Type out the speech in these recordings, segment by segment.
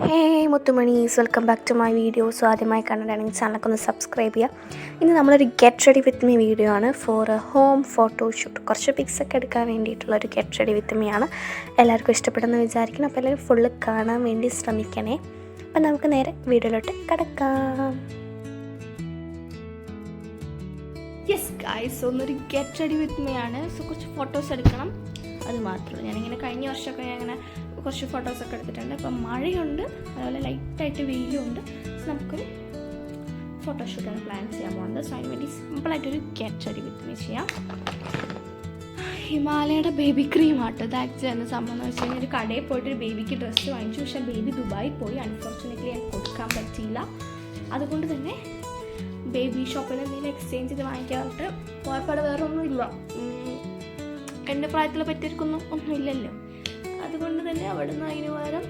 ഹേ മുത്തുമണീസ്, welcome back to my videos. ആദ്യമായി കണ്ടിട്ടാണെങ്കിൽ ചാനലൊക്കെ ഒന്ന് സബ്സ്ക്രൈബ് ചെയ്യുക. ഇന്ന് നമ്മളൊരു get ready with me video ആണ് ഫോർ എ ഹോം ഫോട്ടോഷൂട്ട്. കുറച്ച് പിക്സൊക്കെ എടുക്കാൻ വേണ്ടിയിട്ടുള്ളൊരു ഗെറ്റ് റെഡി വിത്ത് മീ ആണ്. എല്ലാവർക്കും ഇഷ്ടപ്പെടുമെന്ന് വിചാരിക്കണം. അപ്പോൾ എല്ലാവരും ഫുള്ള് കാണാൻ വേണ്ടി ശ്രമിക്കണേ. അപ്പം നമുക്ക് നേരെ വീഡിയോയിലോട്ട് കിടക്കാം. യെസ് ഗായ്സ്, ഒന്നൊരു ഗെറ്റ് റെഡി വിത്ത് മീ ആണ്. സോ കുറച്ച് ഫോട്ടോസ് എടുക്കണം, അത് മാത്രമേ. ഞാനിങ്ങനെ കഴിഞ്ഞ വർഷമൊക്കെ ഞാൻ അങ്ങനെ കുറച്ച് ഫോട്ടോസൊക്കെ എടുത്തിട്ടുണ്ട്. അപ്പം മഴയുണ്ട്, അതുപോലെ ലൈറ്റായിട്ട് വെയിലുണ്ട്. സോ നമുക്കൊരു ഫോട്ടോഷൂട്ടാണ് പ്ലാൻ ചെയ്യാൻ പോകുന്നത്. സോ അതിന് വേണ്ടി സിമ്പിളായിട്ടൊരു ഗെറ്റ് റെഡി വിത്ത് മീ ചെയ്യാം. ഹിമാലയയുടെ ബേബി ക്രീം ആട്ടോ ഇത്. ആക്ച്വലി എന്ന സംഭവം എന്ന് വെച്ച് കഴിഞ്ഞാൽ ഒരു കടയിൽ പോയിട്ടൊരു ബേബിക്ക് ഡ്രസ്സ് വാങ്ങിച്ചു. പക്ഷേ ബേബി ദുബായിൽ പോയി. അൺഫോർച്ചുനേറ്റ്ലി ഞാൻ കൊടുക്കാൻ പറ്റിയില്ല. അതുകൊണ്ട് തന്നെ ബേബി ഷോപ്പിൽ എന്തെങ്കിലും എക്സ്ചേഞ്ച് ചെയ്ത് വാങ്ങിക്കാനായിട്ട് പോയപ്പാട് വേറെ ഒന്നുമില്ല. എൻ്റെ പ്രായത്തിൽ പറ്റിയിരിക്കൊന്നും ഒന്നുമില്ലല്ലോ. അതുകൊണ്ട് തന്നെ അവിടെ നിന്ന് അതിന് പകരം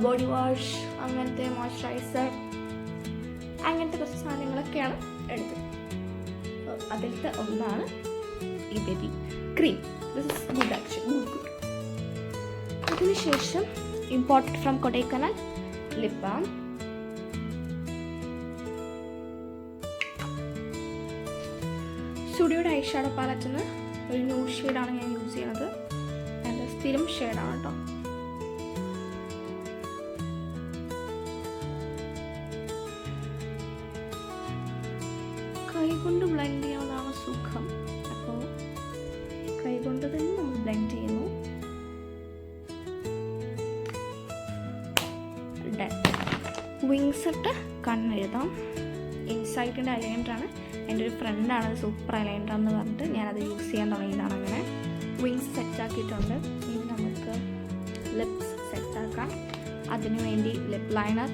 ബോഡി വാഷ്, അങ്ങനത്തെ മോയ്സ്ചറൈസർ, അങ്ങനത്തെ കുറച്ച് സാധനങ്ങളൊക്കെയാണ് എടുത്തത്. അതിലത്തെ ഒന്നാണ് ഈ baby cream. This is good actually, good. അതിനുശേഷം imported from Kodaikanal lip balm. സ്റ്റുഡിയോയുടെ ഐ ഷാഡോ പാലറ്റിൽ നിന്ന് ഒരു ന്യൂ ഷെയ്ഡാണ് ഞാൻ യൂസ് ചെയ്യുന്നത്. എൻ്റെ സ്ഥിരം ഷെയ്ഡാണ് കേട്ടോ. കൈകൊണ്ട് ബ്ലെൻഡ് ചെയ്യാവുന്നതാണ് സുഖം. അപ്പോൾ കൈകൊണ്ട് തന്നെ നമ്മൾ ബ്ലെൻഡ് ചെയ്യുന്നു. വിങ്സ് ഇട്ട് കണ്ണെഴുതാം. ഇൻസൈറ്റിൻ്റെ അലൈനറാണ്. എൻ്റെ ഒരു ഫ്രണ്ടാണ് അത് സൂപ്പർ അലൈനറാന്ന് പറഞ്ഞിട്ട് ഞാനത് യൂസ് ചെയ്യാൻ തുടങ്ങിയതാണ്. അങ്ങനെ വിങ്സ് സെറ്റാക്കിയിട്ടുണ്ട്. ഇനി നമുക്ക് ലിപ്സ് സെറ്റാക്കാം. അതിനുവേണ്ടി ലിപ്പ് ലൈനർ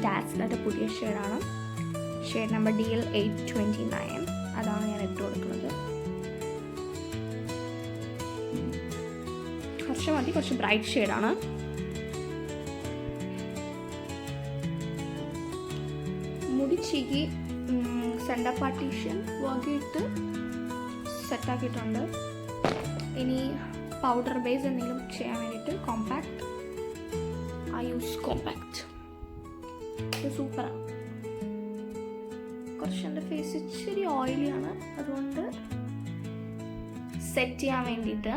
ഡാസ്ലറുടെ പുതിയ ഷെയ്ഡാണ്. Shade number DL829. അതാണ് ഞാൻ ഇട്ട് കൊടുക്കുന്നത്. കുറച്ച് മതി, കുറച്ച് ബ്രൈറ്റ് ഷെയ്ഡാണ്. മുടി ചീകി സെൻറ്റർ പാർട്ടീഷൻ വകിയിട്ട് സെറ്റാക്കിയിട്ടുണ്ട്. ഇനി പൗഡർ ബേസ് എന്തെങ്കിലും ചെയ്യാൻ വേണ്ടിയിട്ട് കോമ്പാക്ട്, ഐ യൂസ് കോമ്പാക്ട്. ഇത് സൂപ്പറാണ്. കുറച്ച് എൻ്റെ ഫേസ് ഇച്ചിരി ഓയിലിയാണ്, അതുകൊണ്ട് സെറ്റ് ചെയ്യാൻ വേണ്ടിയിട്ട്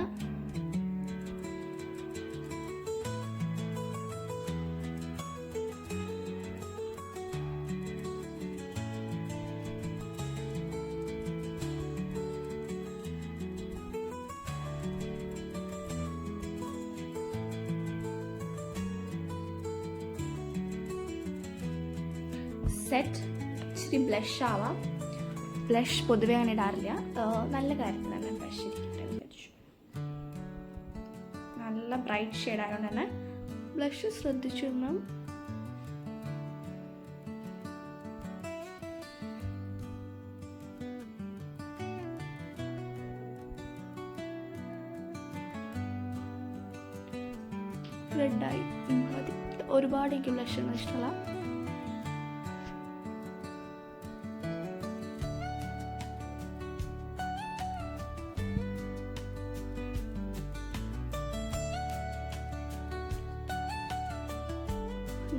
സെറ്റ്. ഇച്ചിരി ബ്ലഷ് ആവാം. ബ്ലഷ് പൊതുവെ അങ്ങനെ ഇടാറില്ല. നല്ല കാര്യത്തിൽ തന്നെ ബ്ലഷ് ഇരിക്കട്ടെ വിചാരിച്ചു. നല്ല ബ്രൈറ്റ് ഷെയ്ഡ് ആയതുകൊണ്ട് തന്നെ ബ്ലഷ് ശ്രദ്ധിച്ചിരുന്നു. റെഡായി. ഒരുപാട് എനിക്ക് ബ്ലഷ് ഒന്നും ഇഷ്ടമല്ല.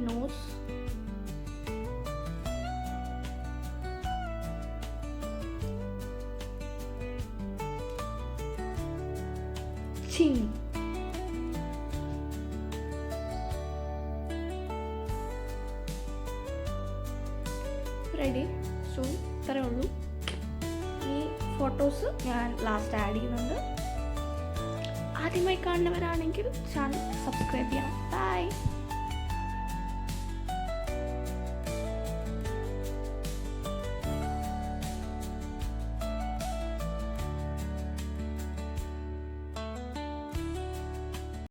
nose, chin, ready. സോ ഇത്രയേ ഉള്ളൂ. ഈ ഫോട്ടോസ് ഞാൻ ലാസ്റ്റ് ആഡ് ചെയ്യുന്നുണ്ട്. ആദ്യമായി കാണുന്നവരാണെങ്കിൽ ചാനൽ സബ്സ്ക്രൈബ് ചെയ്യണം. ബൈ.